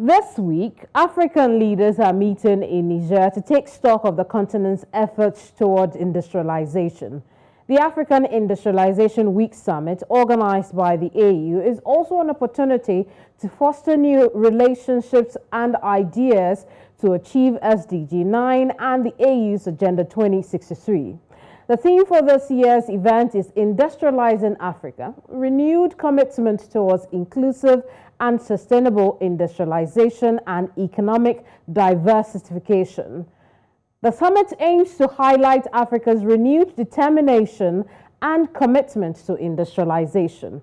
This week, African leaders are meeting in Niger to take stock of the continent's efforts towards industrialization. The African Industrialization Week Summit, organized by the AU, is also an opportunity to foster new relationships and ideas to achieve SDG 9 and the AU's Agenda 2063. The theme for this year's event is Industrializing Africa, renewed commitment towards inclusive and sustainable industrialization and economic diversification. The summit aims to highlight Africa's renewed determination and commitment to industrialization.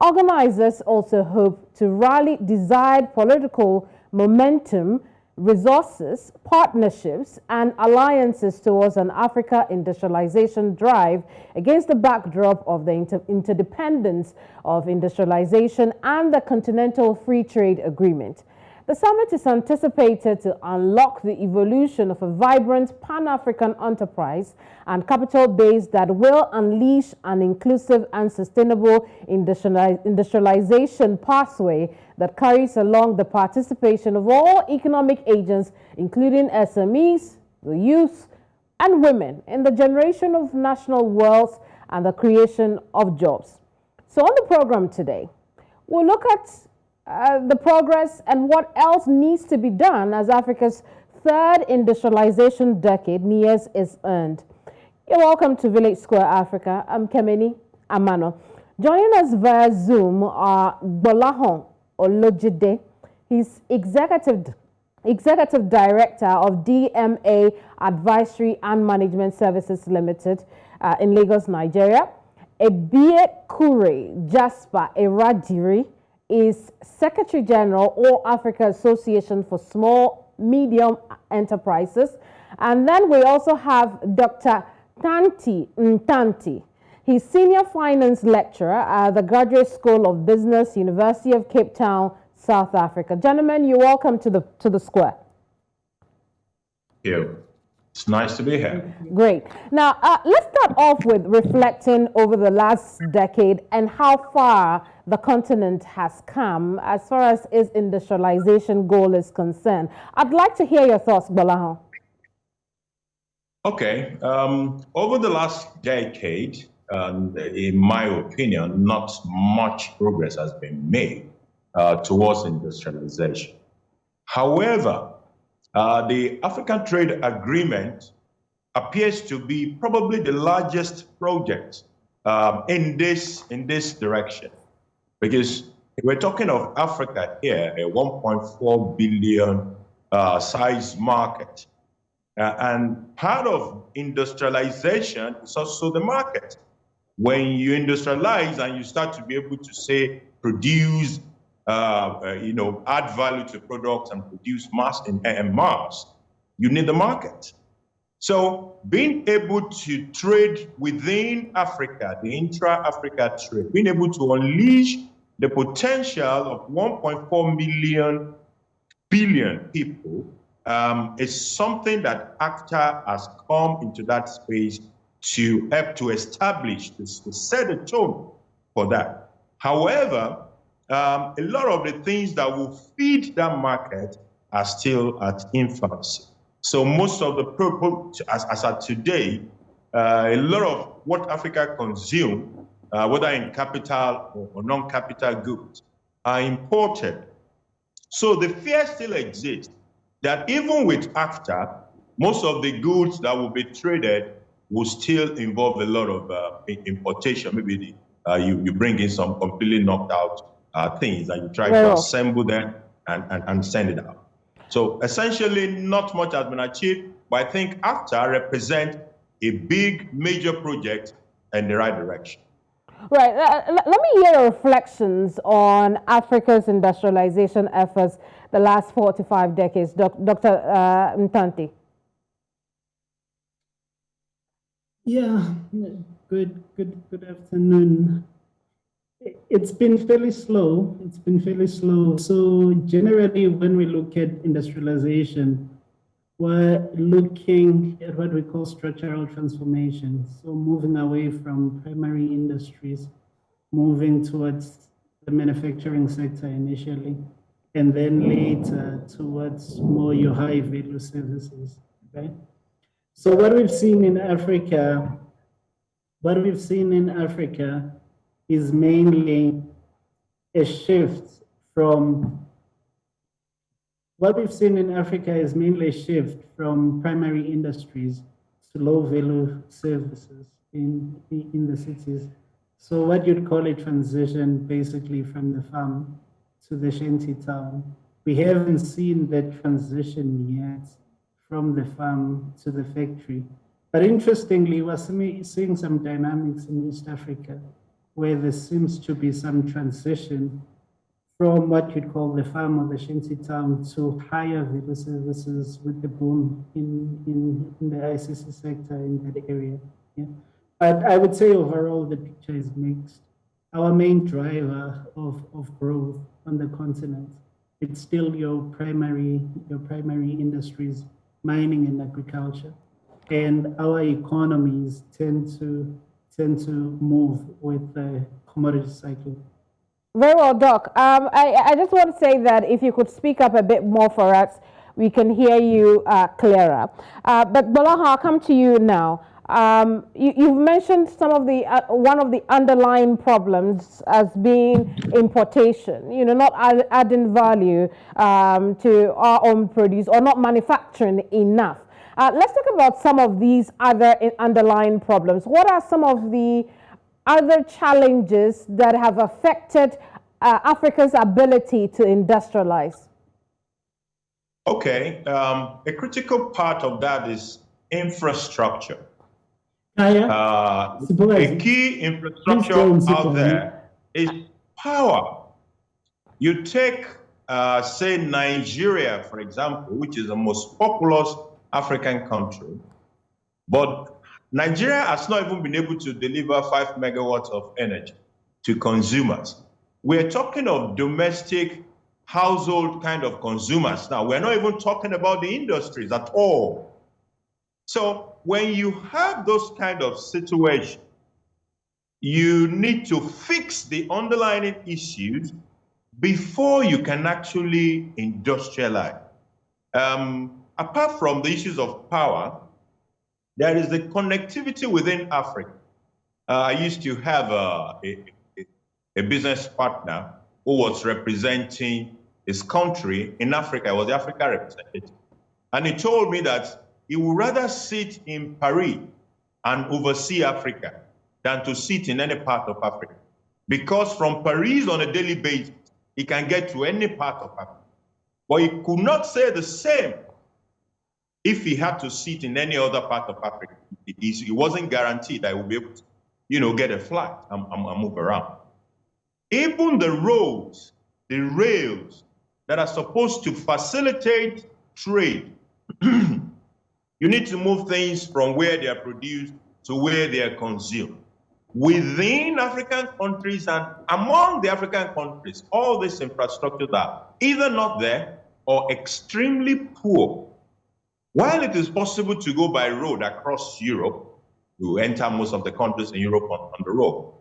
Organizers also hope to rally desired political momentum, resources, partnerships, and alliances towards an Africa industrialization drive against the backdrop of the interdependence of industrialization and the Continental Free Trade Agreement. The summit is anticipated to unlock the evolution of a vibrant Pan-African enterprise and capital base that will unleash an inclusive and sustainable industrialization pathway that carries along the participation of all economic agents, including SMEs, the youth, and women, in the generation of national wealth and the creation of jobs. So on the program today, we'll look at the progress and what else needs to be done as Africa's third industrialization decade nears its end. You're welcome to Village Square Africa. I'm Keminni Amanor. Joining us via Zoom are Gbolahan Olojede. He's executive director of DMA Advisory and Management Services Limited in Lagos, Nigeria. Ebiekure Jasper Eradiri is Secretary General, All Africa Association for Small Medium Enterprises. And then we also have Dr. Thanti Mthanti. He's Senior Finance Lecturer at the Graduate School of Business, University of Cape Town, South Africa. Gentlemen, you're welcome to the square. Thank you. It's nice to be here. Great. Now, let's start off with reflecting over the last decade and how far the continent has come as far as its industrialization goal is concerned. I'd like to hear your thoughts, Gbolahan. Okay. Over the last decade, in my opinion, not much progress has been made towards industrialization. However, the African Trade Agreement appears to be probably the largest project in this direction, because we're talking of Africa here, a 1.4 billion size market, and part of industrialization is also the market. When you industrialize and you start to be able to say produce, add value to products and produce mass, you need the market. So being able to trade within Africa, the intra-Africa trade, being able to unleash the potential of 1.4 billion people is something that ACTA has come into that space to help to establish, to set a tone for that. However, a lot of the things that will feed that market are still at infancy. So most of the, as of today, a lot of what Africa consumes, whether in capital or non-capital goods, are imported. So the fear still exists that even with AFTA, most of the goods that will be traded will still involve a lot of importation. Maybe you bring in some completely knocked out things and you try to assemble them and send it out. So essentially, not much has been achieved, but I think AFTA represents a big, major project in the right direction. Right. Let me hear your reflections on Africa's industrialization efforts the last 4 to 5 decades, Dr. Mthanti. Yeah. Good afternoon. It's been fairly slow. So generally, when we look at industrialization, we're looking at what we call structural transformation. So moving away from primary industries, moving towards the manufacturing sector initially. and then later towards more your high value services, right? So what we've seen in Africa, is mainly a shift from primary industries to low value services in the cities. So what you'd call a transition basically from the farm to the shanty town. We haven't seen that transition yet from the farm to the factory. But interestingly, we're seeing some dynamics in East Africa where there seems to be some transition from what you'd call the farm or the shanty town to higher value services with the boom in the ICC sector in that area. Yeah. But I would say overall the picture is mixed. Our main driver of growth on the continent, it's still your primary industries, mining and agriculture. And our economies tend to move with the commodity cycle. Very well, Doc. I just want to say that if you could speak up a bit more for us, we can hear you clearer. But Gbolahan, I'll come to you now. You've mentioned some of the one of the underlying problems as being importation. You know, not adding value to our own produce or not manufacturing enough. Let's talk about some of these other underlying problems. What are some of the other challenges that have affected Africa's ability to industrialize? Okay, a critical part of that is infrastructure. A key infrastructure out there is power. You take, say, Nigeria, for example, which is the most populous African country, but Nigeria has not even been able to deliver 5 megawatts of energy to consumers. We're talking of domestic household kind of consumers now. We're not even talking about the industries at all. So when you have those kind of situations, you need to fix the underlying issues before you can actually industrialize. Apart from the issues of power, there is the connectivity within Africa. I used to have a business partner who was representing his country in Africa. I was the Africa representative. And he told me that he would rather sit in Paris and oversee Africa than to sit in any part of Africa. Because from Paris on a daily basis, he can get to any part of Africa. But he could not say the same if he had to sit in any other part of Africa. He wasn't guaranteed that he would be able to, you know, get a flight and move around. Even the roads, the rails that are supposed to facilitate trade, you need to move things from where they are produced to where they are consumed. Within African countries and among the African countries, all these infrastructures are either not there or extremely poor. While it is possible to go by road across Europe, to enter most of the countries in Europe on the road,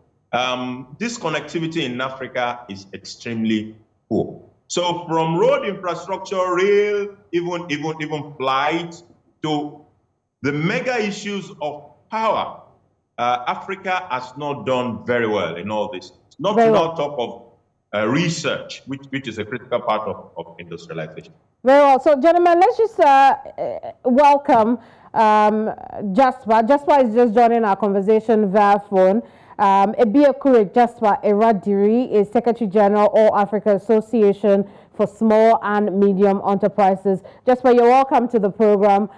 this connectivity in Africa is extremely poor. So from road infrastructure, rail, even flight, to the mega issues of power, Africa has not done very well in all this. Not to talk of research, which is a critical part of industrialization. Very well. So, gentlemen, let's just welcome Jasper. Jasper is just joining our conversation via phone. Ebiekure Jasper Eradiri is Secretary General, All Africa Association for Small and Medium Enterprises. Jasper, you're welcome to the program.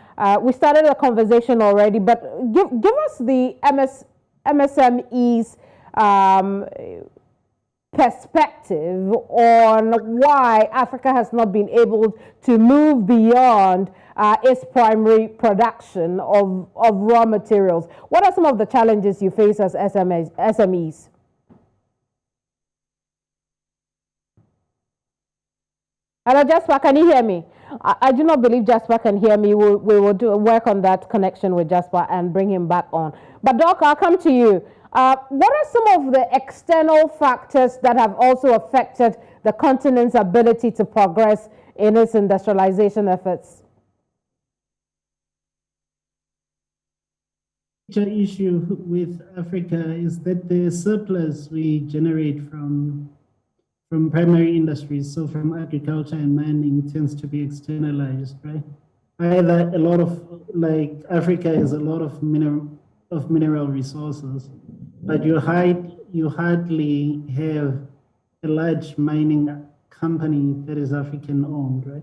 We started a conversation already, but give us the MSME's perspective on why Africa has not been able to move beyond its primary production of raw materials. What are some of the challenges you face as SMEs? Hello, Jasper, can you hear me? I do not believe Jasper can hear me. We will work on that connection with Jasper and bring him back on. But Doc, I'll come to you. What are some of the external factors that have also affected the continent's ability to progress in its industrialization efforts? Major issue with Africa is that the surplus we generate from primary industries, so from agriculture and mining, tends to be externalized, right? Either a lot of, like Africa has a lot of mineral resources, but you hardly have a large mining company that is African owned, right?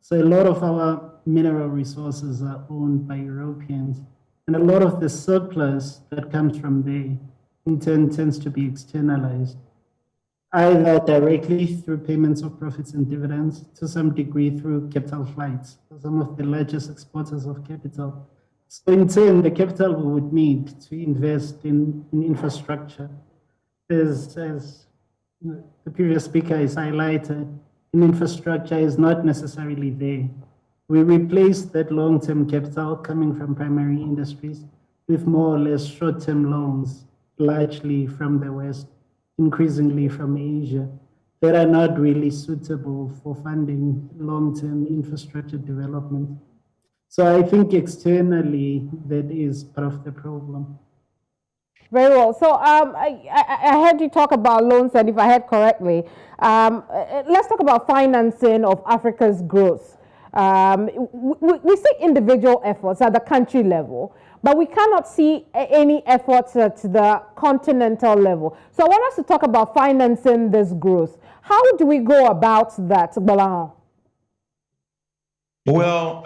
So a lot of our mineral resources are owned by Europeans, and a lot of the surplus that comes from there in turn tends to be externalized, either directly through payments of profits and dividends, to some degree through capital flights, some of the largest exporters of capital. So in turn, the capital we would need to invest in infrastructure, as the previous speaker has highlighted, infrastructure is not necessarily there. We replace that long-term capital coming from primary industries with more or less short-term loans, largely from the West, increasingly from Asia, that are not really suitable for funding long-term infrastructure development. So I think externally, that is part of the problem. Very well. So I heard you talk about loans, and if I heard correctly, let's talk about financing of Africa's growth. We see individual efforts at the country level, but we cannot see any efforts at the continental level. So I want us to talk about financing this growth. How do we go about that, Gbolahan? Well,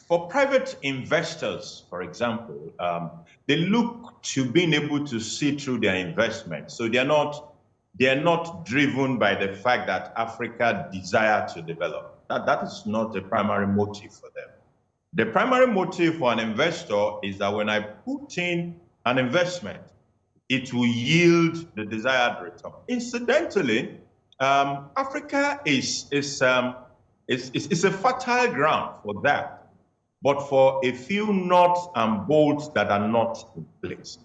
for private investors, for example, they look to being able to see through their investment. So they are not driven by the fact that Africa desire to develop. That is not the primary motive for them. The primary motive for an investor is that when I put in an investment, it will yield the desired return. Incidentally, Africa is a fertile ground for that, but for a few nuts and bolts that are not in place.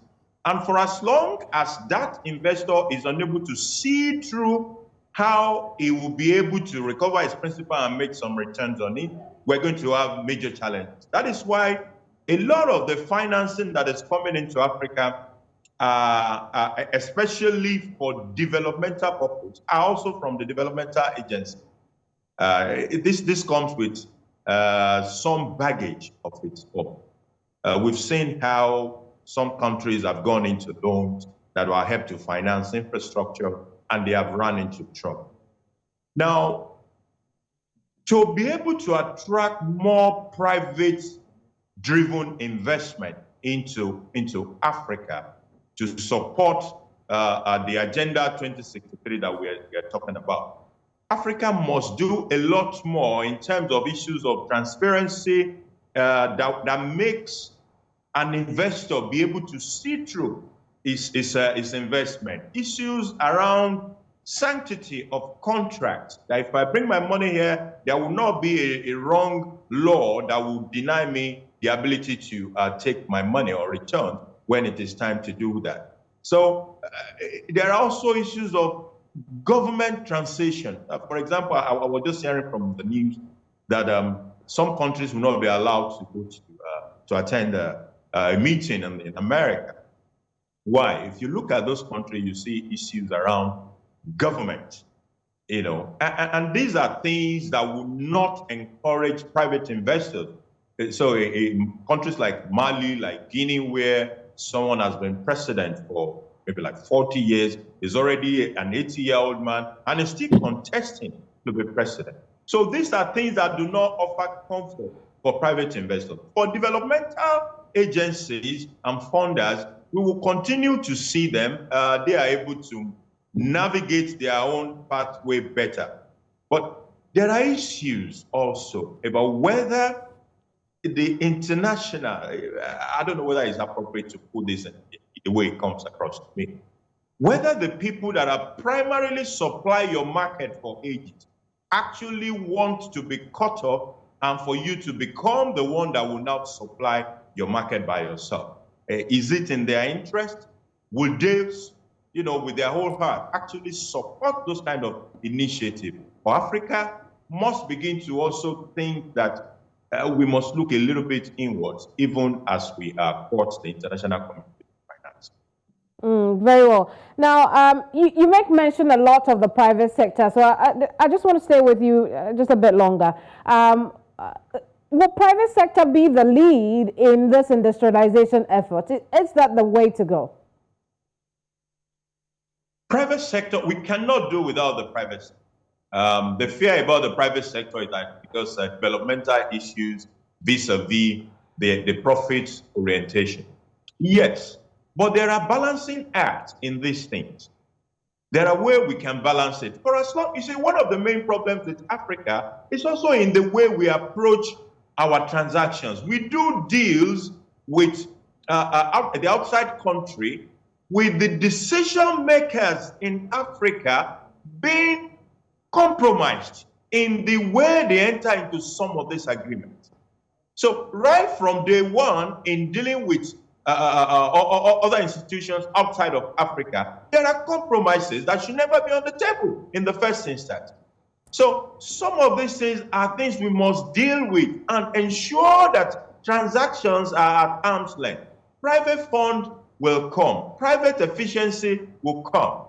And for as long as that investor is unable to see through how he will be able to recover his principal and make some returns on it, we're going to have major challenges. That is why a lot of the financing that is coming into Africa, especially for developmental purposes, are also from the developmental agency. This comes with some baggage of its own. We've seen how some countries have gone into loans that will help to finance infrastructure, and they have run into trouble. Now, to be able to attract more private-driven investment into Africa to support the Agenda 2063 that we are talking about, Africa must do a lot more in terms of issues of transparency that makes an investor be able to see through his investment. Issues around sanctity of contracts, that if I bring my money here, there will not be a wrong law that will deny me the ability to take my money or return when it is time to do that. So there are also issues of government transition. For example, I was just hearing from the news that some countries will not be allowed to go to attend a meeting in America. Why? If you look at those countries, you see issues around government, and these are things that will not encourage private investors. So in countries like Mali, like Guinea, where someone has been president for maybe like 40 years, is already an 80-year-old man, and is still contesting to be president. So these are things that do not offer comfort for private investors. For developmental agencies and funders, we will continue to see them. They are able to navigate their own pathway better. But there are issues also about whether the international, I don't know whether it's appropriate to put this in the way it comes across to me, whether the people that are primarily supply your market for ages actually want to be cut off and for you to become the one that will now supply your market by yourself. Is it in their interest? Will they with their whole heart, actually support those kind of initiatives. For Africa must begin to also think that we must look a little bit inwards, even as we court the international community of finance. Very well. Now, you make mention a lot of the private sector, so I just want to stay with you just a bit longer. Will private sector be the lead in this industrialization effort? Is that the way to go? Private sector, we cannot do without the private sector. The fear about the private sector is that because developmental issues vis-a-vis the profit orientation. Yes, but there are balancing acts in these things. There are ways we can balance it. For as long, you see, one of the main problems with Africa is also in the way we approach our transactions. We do deals with the outside country, with the decision makers in Africa being compromised in the way they enter into some of these agreements. So right from day one, in dealing with other institutions outside of Africa, there are compromises that should never be on the table in the first instance. So some of these things are things we must deal with and ensure that transactions are at arm's length. Private fund will come, private efficiency will come,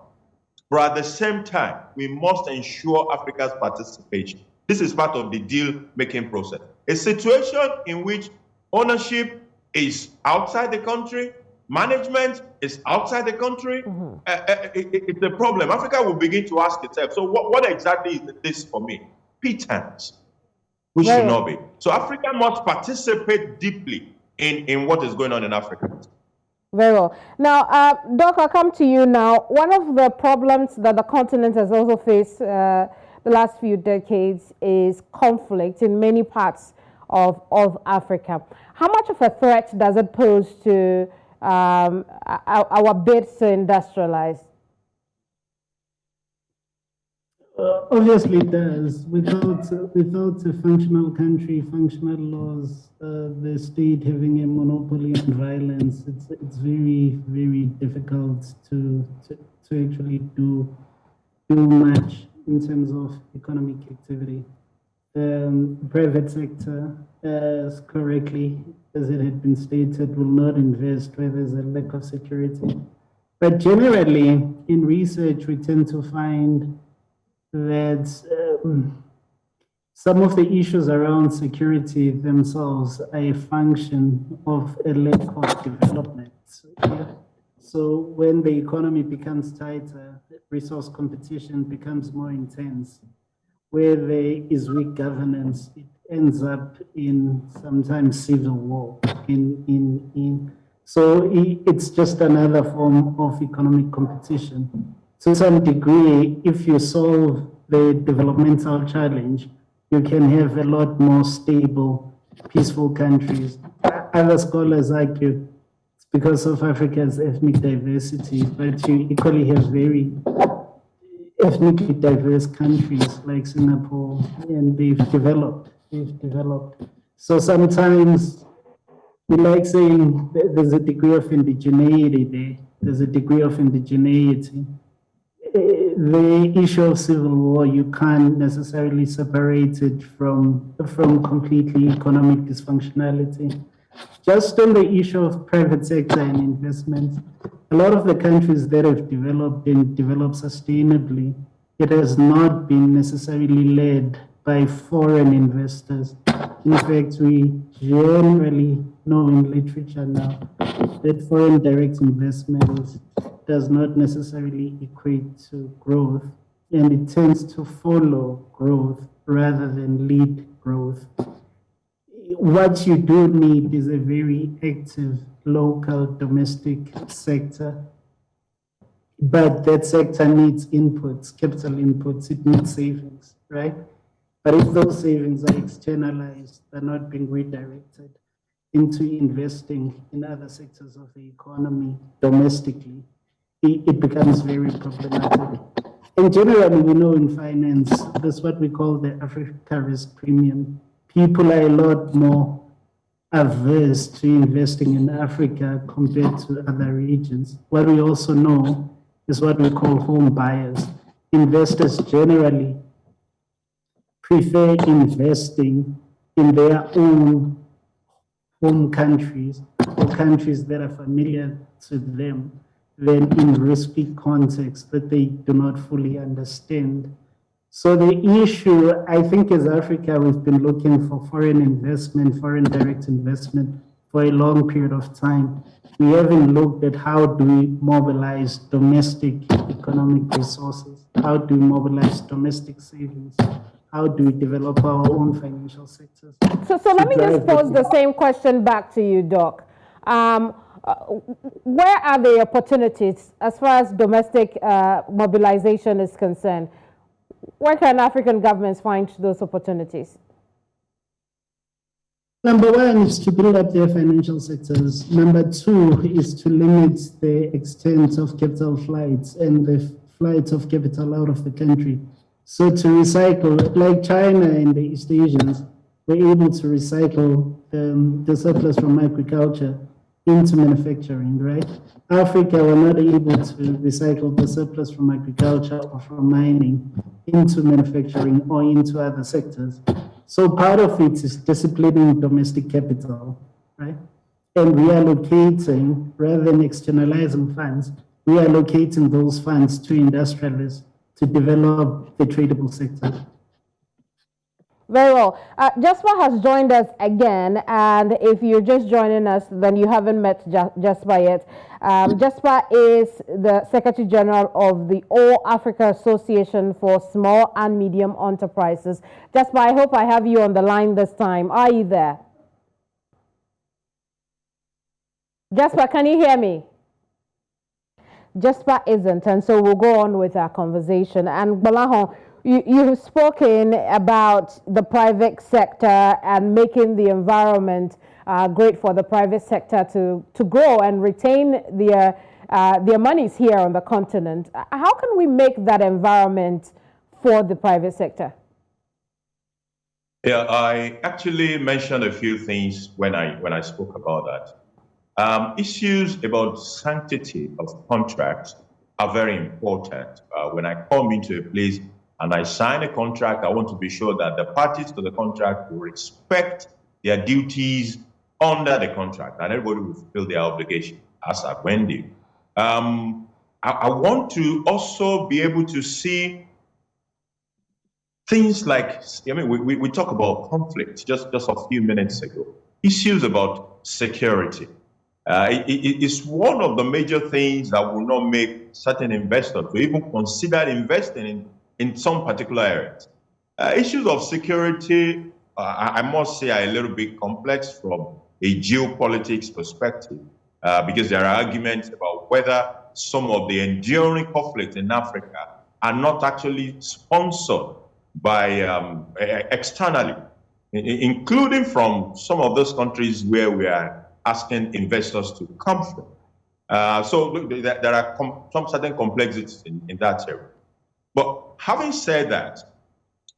but at the same time, we must ensure Africa's participation. This is part of the deal-making process. A situation in which ownership is outside the country, management is outside the country, it's a problem. Africa will begin to ask itself, so what exactly is this for me? Pretense, which should not be. So Africa must participate deeply in what is going on in Africa. Very well. Now, Doc, I'll come to you now. One of the problems that the continent has also faced the last few decades is conflict in many parts of Africa. How much of a threat does it pose to our bids to industrialize? Obviously it does. Without a functional country, functional laws, the state having a monopoly on violence, it's very, very difficult to actually do much in terms of economic activity. Private sector, as correctly as it had been stated, will not invest where there's a lack of security. But generally, in research, we tend to find that some of the issues around security themselves are a function of a lack of development. So when the economy becomes tighter, resource competition becomes more intense. Where there is weak governance, it ends up in sometimes civil war. So it's just another form of economic competition. To some degree, if you solve the developmental challenge, you can have a lot more stable, peaceful countries. Other scholars argue it's because of Africa's ethnic diversity, but you equally have very ethnically diverse countries like Singapore, and they've developed. So sometimes we like saying there's a degree of indigeneity there. There's a degree of indigeneity. The issue of civil war, you can't necessarily separate it from completely economic dysfunctionality. Just on the issue of private sector and investment, a lot of the countries that have developed and developed sustainably, it has not been necessarily led by foreign investors. In fact, we generally know in literature now that foreign direct investment does not necessarily equate to growth, and it tends to follow growth rather than lead growth. What you do need is a very active local domestic sector, but that sector needs inputs, capital inputs, it needs savings, right? But if those savings are externalized, they're not being redirected into investing in other sectors of the economy domestically, it becomes very problematic. And generally, we know in finance, that's what we call the Africa risk premium. People are a lot more averse to investing in Africa compared to other regions. What we also know is what we call home buyers. Investors generally prefer investing in their own home countries or countries that are familiar to them than in risky contexts that they do not fully understand. So the issue, I think, as Africa, we've been looking for foreign investment, foreign direct investment for a long period of time. We haven't looked at how do we mobilize domestic economic resources, how do we mobilize domestic savings, how do we develop our own financial sectors. So let me just pose the same question back to you, Doc. Where are the opportunities as far as domestic mobilization is concerned? Where can African governments find those opportunities? Number one is to build up their financial sectors. Number two is to limit the extent of capital flights and the flights of capital out of the country. So to recycle, like China and the East Asians, we're able to recycle the surplus from agriculture into manufacturing, right? Africa, we're not able to recycle the surplus from agriculture or from mining into manufacturing or into other sectors. So part of it is disciplining domestic capital, right? And reallocating, rather than externalizing funds, reallocating those funds to industrialists to develop the tradable sector. Very well. Jasper has joined us again, and if you're just joining us, then you haven't met Jasper yet. Jasper is the Secretary General of the All Africa Association for Small and Medium Enterprises. Jasper, I hope I have you on the line this time. Are you there? Jasper, can you hear me? Jasper isn't, and so we'll go on with our conversation. And Gbolahan, you have spoken about the private sector and making the environment great for the private sector to grow and retain their monies here on the continent. How can we make that environment for the private sector? Yeah, I actually mentioned a few things when I spoke about that. Issues about sanctity of contracts are very important. When I come into a place and I sign a contract, I want to be sure that the parties to the contract will respect their duties under the contract, and everybody will fulfill their obligation as at when they. I want to also be able to see things like, I mean, we talk about conflict just a few minutes ago. Issues about security. It's one of the major things that will not make certain investors to even consider investing in some particular areas. Issues of security, I must say, are a little bit complex from a geopolitics perspective, because there are arguments about whether some of the enduring conflicts in Africa are not actually sponsored by externally, including from some of those countries where we are asking investors to come from. So look, there are some certain complexities in that area. But having said that,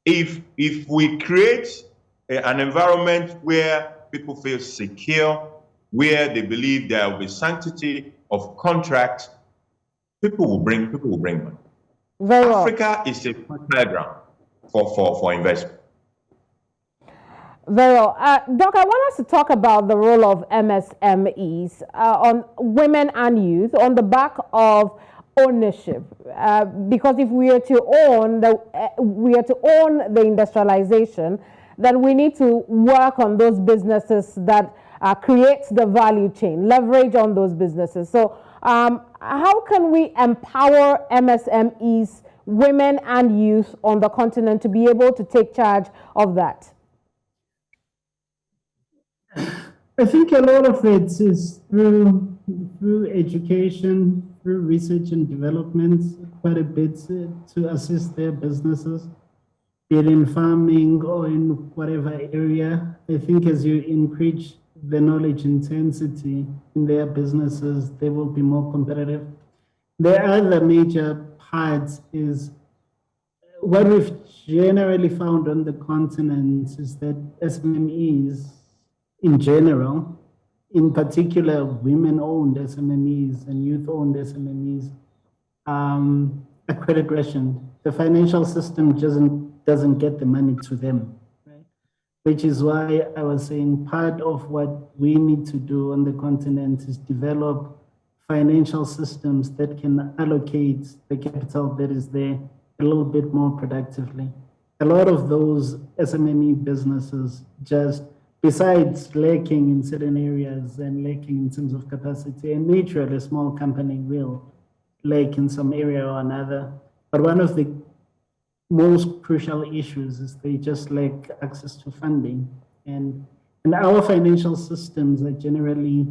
if we create an environment where people feel secure, where they believe there will be sanctity of contracts, people will bring money. Very well. Africa is a fertile ground for investment. Very well. Doc, I want us to talk about the role of MSMEs on women and youth on the back of ownership, because if we are to own the industrialization, then we need to work on those businesses that create the value chain, leverage on those businesses. So how can we empower MSMEs, women and youth on the continent to be able to take charge of that? I think a lot of it is through education, through research and development, quite a bit to assist their businesses, be it in farming or in whatever area. I think as you increase the knowledge intensity in their businesses, they will be more competitive. The other major part is what we've generally found on the continent is that SMEs in general, in particular women-owned SMEs and youth-owned SMEs, a credit ration. The financial system doesn't get the money to them, right? Which is why I was saying part of what we need to do on the continent is develop financial systems that can allocate the capital that is there a little bit more productively. A lot of those SMME businesses just, besides lacking in certain areas and lacking in terms of capacity, and naturally a small company will lack in some area or another, but one of the most crucial issues is they just lack access to funding. And our financial systems are generally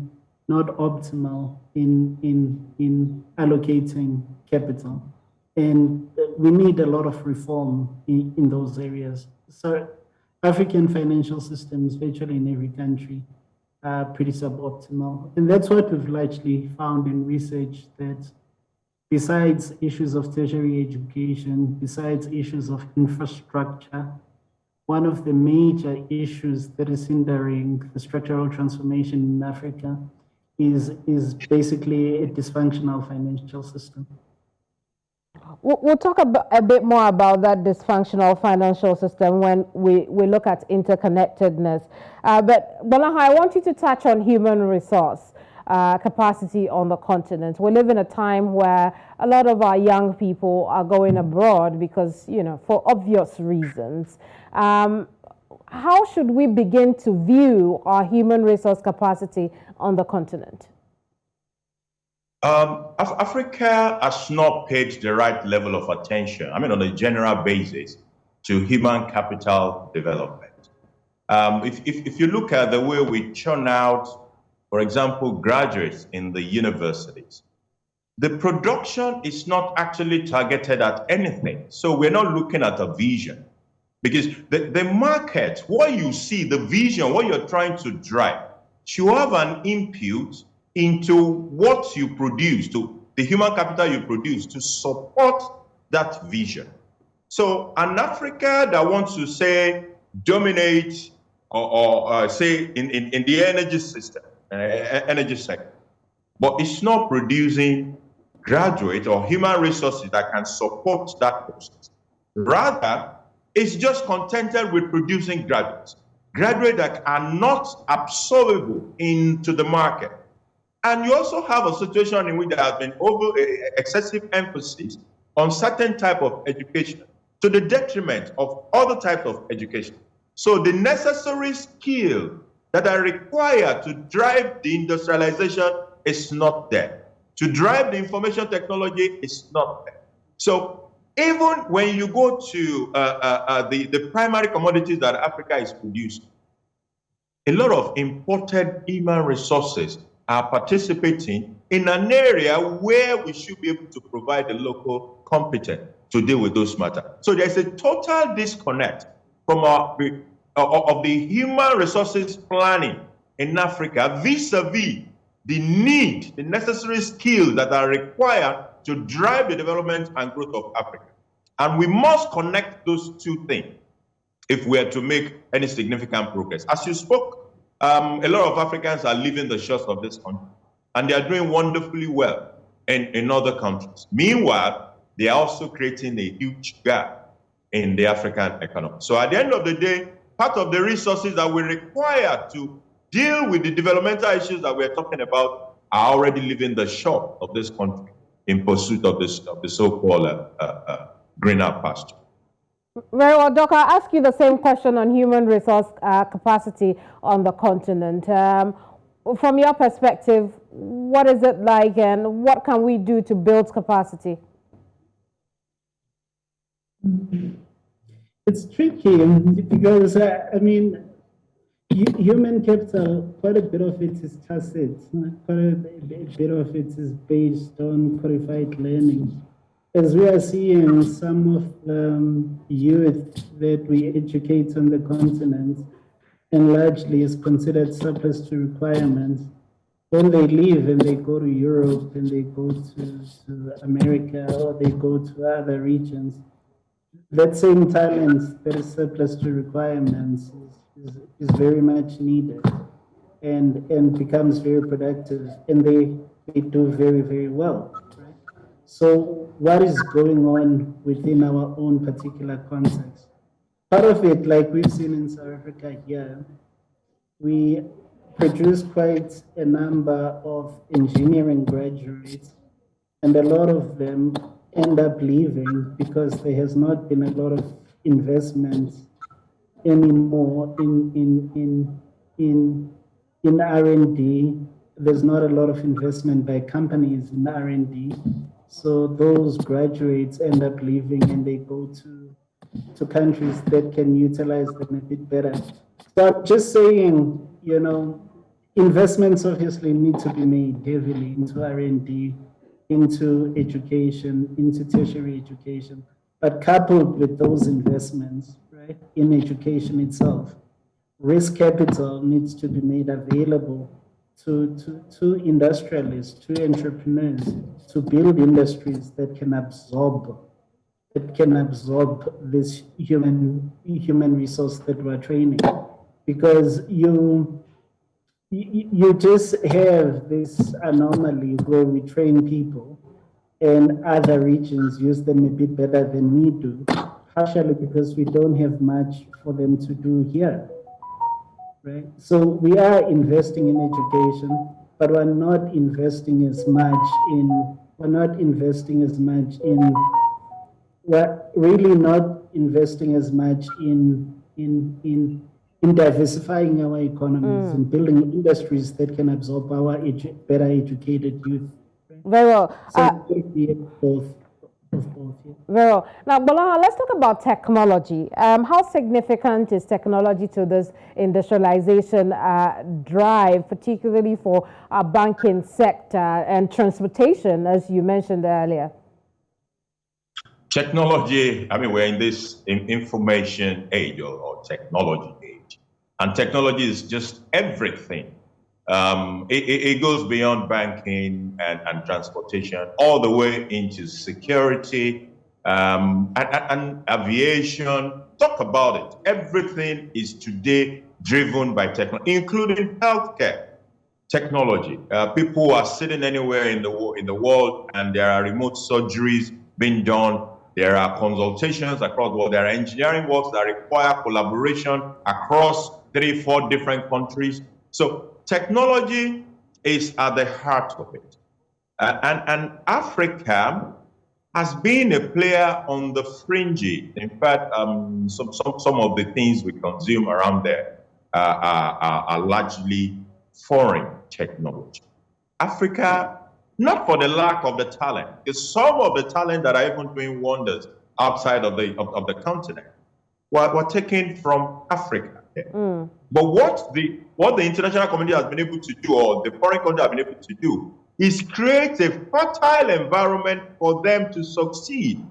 not optimal in allocating capital. And we need a lot of reform in those areas. So African financial systems, virtually in every country, are pretty suboptimal. And that's what we've largely found in research, that besides issues of tertiary education, besides issues of infrastructure, one of the major issues that is hindering the structural transformation in Africa is basically a dysfunctional financial system. We'll talk a bit more about that dysfunctional financial system when we look at interconnectedness. But Gbolahan, I want you to touch on human resource capacity on the continent. We live in a time where a lot of our young people are going abroad because, for obvious reasons. How should we begin to view our human resource capacity on the continent? Africa has not paid the right level of attention, on a general basis, to human capital development. If you look at the way we churn out, for example, graduates in the universities, the production is not actually targeted at anything. So we're not looking at a vision. Because the market, what you see, the vision, what you're trying to drive, should have an input into what you produce, to the human capital you produce to support that vision. So an Africa that wants to say dominate or say in the energy system, energy sector, but it's not producing graduate or human resources that can support that process. Rather, it's just contented with producing graduates that are not absorbable into the market. And you also have a situation in which there has been excessive emphasis on certain type of education to the detriment of other types of education. So the necessary skill that are required to drive the industrialization is not there. To drive the information technology is not there. So even when you go to the primary commodities that Africa is producing, a lot of imported human resources are participating in an area where we should be able to provide the local competent to deal with those matters. So there's a total disconnect from of the human resources planning in Africa vis-a-vis the need, the necessary skills that are required to drive the development and growth of Africa. And we must connect those two things if we are to make any significant progress. As you spoke, a lot of Africans are leaving the shores of this country, and they are doing wonderfully well in other countries. Meanwhile, they are also creating a huge gap in the African economy. So at the end of the day, part of the resources that we require to deal with the developmental issues that we're talking about are already leaving the shore of this country in pursuit of the so-called greener pasture. Very well, Doc, I'll ask you the same question on human resource capacity on the continent. From your perspective, what is it like and what can we do to build capacity? It's tricky because, human capital, quite a bit of it is tacit, quite a bit of it is based on qualified learning. As we are seeing some of the youth that we educate on the continent, and largely is considered surplus to requirements, when they leave and they go to Europe and they go to America or they go to other regions, that same talent that is surplus to requirements is very much needed and becomes very productive, and they do very, very well. So what is going on within our own particular context? Part of it, like we've seen in South Africa here, we produce quite a number of engineering graduates, and a lot of them end up leaving because there has not been a lot of investment anymore in R&D. There's not a lot of investment by companies in R&D. So those graduates end up leaving and they go to countries that can utilize them a bit better. So I'm just saying, investments obviously need to be made heavily into R&D, into education, into tertiary education. But coupled with those investments, right, in education itself, risk capital needs to be made available to industrialists, to entrepreneurs, to build industries that can absorb this human resource that we're training, because you just have this anomaly where we train people and other regions use them a bit better than we do, partially because we don't have much for them to do here, right? So we are investing in education, but we're not investing as much in, we're really not investing as much in diversifying our economies and building industries that can absorb our better educated youth. Very well. So both. Very well. Now, Gbolahan, let's talk about technology. How significant is technology to this industrialization drive, particularly for our banking sector and transportation, as you mentioned earlier? Technology, we're in this information age or technology age, and technology is just everything. It goes beyond banking and transportation, all the way into security and aviation. Talk about it. Everything is today driven by technology, including healthcare technology. People are sitting anywhere in the world, and there are remote surgeries being done. There are consultations across the world. There are engineering works that require collaboration across 3-4 different countries. So technology is at the heart of it. And Africa has been a player on the fringes. In fact, some of the things we consume around there are largely foreign technology. Africa, not for the lack of the talent, because some of the talent that are even doing wonders outside of the continent were taken from Africa. But what the international community has been able to do, or the foreign country have been able to do, is create a fertile environment for them to succeed.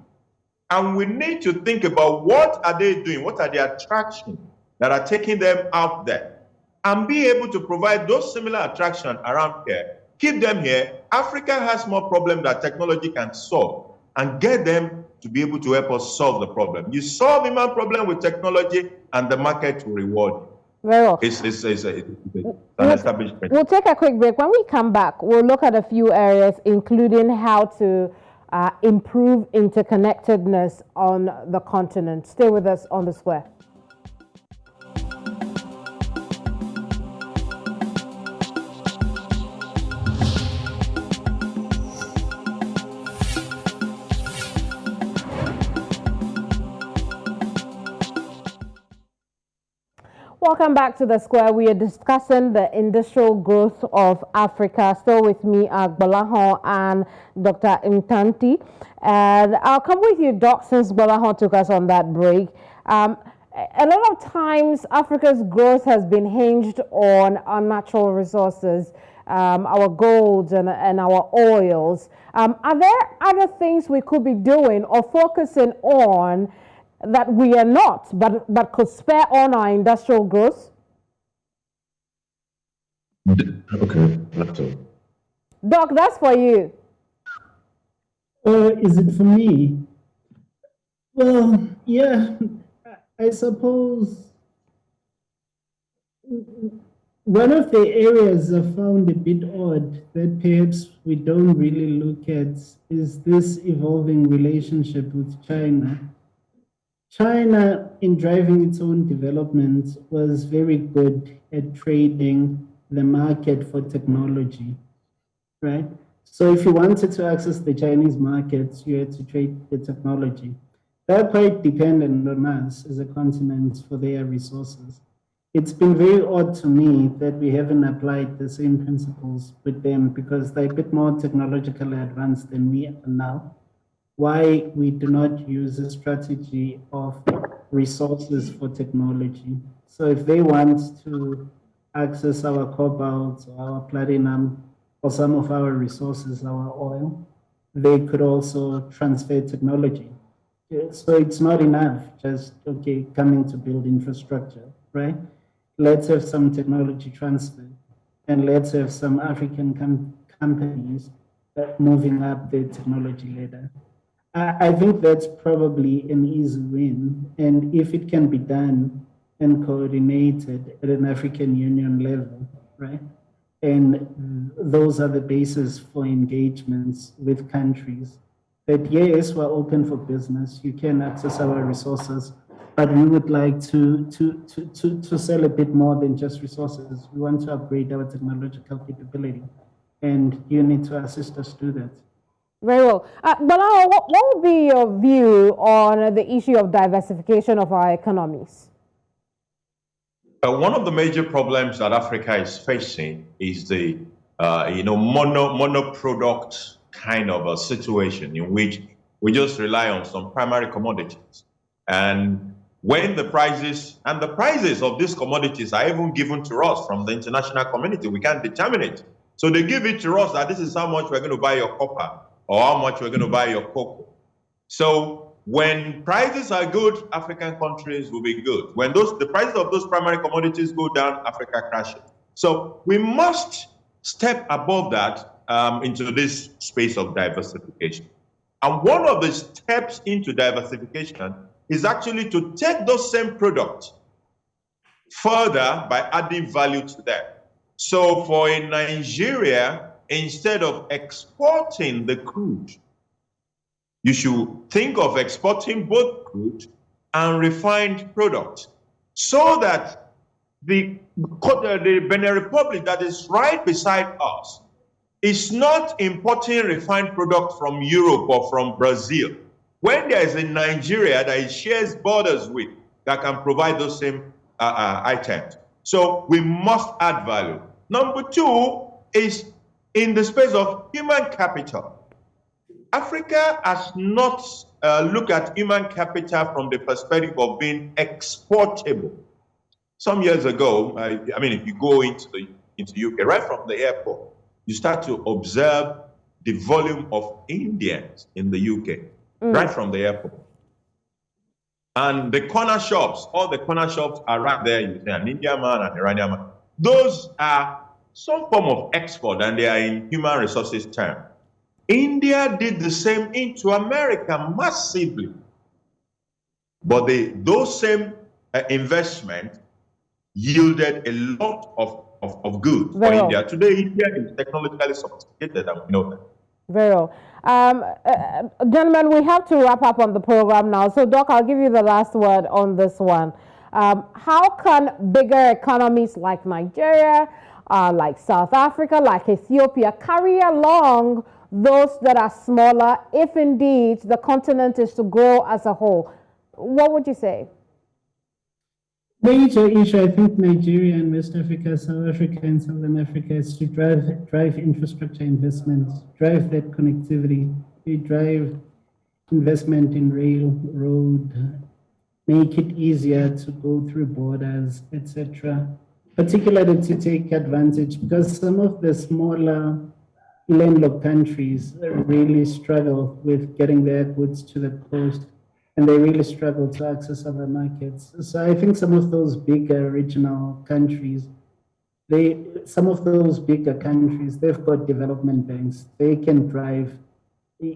And we need to think about what are they doing, what are the attractions that are taking them out there, and be able to provide those similar attractions around here. Keep them here. Africa has more problems that technology can solve, and get them to be able to help us solve the problem. You solve human problem with technology, and the market will reward you. Very well. It's an established principle. We'll take a quick break. When we come back, we'll look at a few areas, including how to improve interconnectedness on the continent. Stay with us on The Square. Welcome back to The Square. We are discussing the industrial growth of Africa. Still with me are Gbolahan and Dr. Mthanti. And I'll come with you, Doc, since Gbolahan took us on that break. A lot of times, Africa's growth has been hinged on our natural resources, our golds and our oils. Are there other things we could be doing or focusing on that we are not, but could spur on our industrial growth? Okay, that's all. Doc, that's for you. Is it for me? Well, yeah, I suppose One of the areas I found a bit odd that perhaps we don't really look at is this evolving relationship with China. China, in driving its own development, was very good at trading the market for technology, right? So if you wanted to access the Chinese markets, you had to trade the technology. They're quite dependent on us as a continent for their resources. It's been very odd to me that we haven't applied the same principles with them because they're a bit more technologically advanced than we are now. Why we do not use a strategy of resources for technology. So if they want to access our cobalt or our platinum or some of our resources, our oil, they could also transfer technology. So it's not enough just, okay, coming to build infrastructure, right? Let's have some technology transfer and let's have some African companies moving up the technology ladder. I think that's probably an easy win. And if it can be done and coordinated at an African Union level, right? And those are the basis for engagements with countries that, yes, we're open for business. You can access our resources, but we would like to sell a bit more than just resources. We want to upgrade our technological capability, and you need to assist us do that. Very well. Gbolahan, what would be your view on the issue of diversification of our economies? One of the major problems that Africa is facing is the mono product kind of a situation in which we just rely on some primary commodities. And when the prices of these commodities are even given to us from the international community, we can't determine it. So they give it to us that this is how much we're going to buy your copper or how much we're going to buy your cocoa. So when prices are good, African countries will be good. When the prices of those primary commodities go down, Africa crashes. So we must step above that into this space of diversification. And one of the steps into diversification is actually to take those same products further by adding value to them. So for in Nigeria, instead of exporting the crude, you should think of exporting both crude and refined products so that the Benin Republic that is right beside us is not importing refined products from Europe or from Brazil. When there is a Nigeria that it shares borders with that can provide those same items. So we must add value. Number two is in the space of human capital. Africa has not looked at human capital from the perspective of being exportable. Some years ago, I mean, if you go into UK, right from the airport, you start to observe the volume of Indians in the UK, right from the airport. And the corner shops, all the corner shops are right there. You see an Indian man and an Iranian man. Those are some form of export, and they are in human resources terms. India did the same into America massively. But those same investment yielded a lot of goods for India. Today, India is technologically sophisticated, and we know that. Very well. Gentlemen, we have to wrap up on the program now. So, Doc, I'll give you the last word on this one. How can bigger economies like Nigeria, like South Africa, like Ethiopia carry along those that are smaller if indeed the continent is to grow as a whole? What would you say? Major issue, I think Nigeria and West Africa, South Africa and Southern Africa is to drive infrastructure investments, drive that connectivity, drive investment in rail, road, make it easier to go through borders, etc. Particularly to take advantage, because some of the smaller landlocked countries really struggle with getting their goods to the coast, and they really struggle to access other markets. So I think some of those bigger regional countries, they've got development banks. They can drive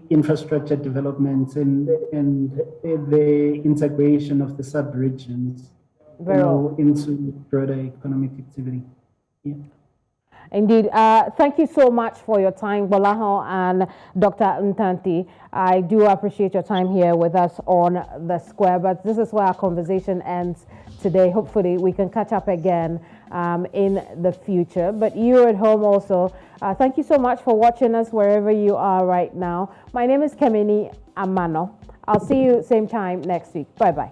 infrastructure development and the integration of the sub-regions into broader economic activity. Yeah. Indeed. Thank you so much for your time, Gbolahan and Dr. Mthanti. I do appreciate your time here with us on the square, but this is where our conversation ends today. Hopefully, we can catch up again in the future. But you at home also, thank you so much for watching us wherever you are right now. My name is Keminni Amanor. I'll see you same time next week. Bye-bye.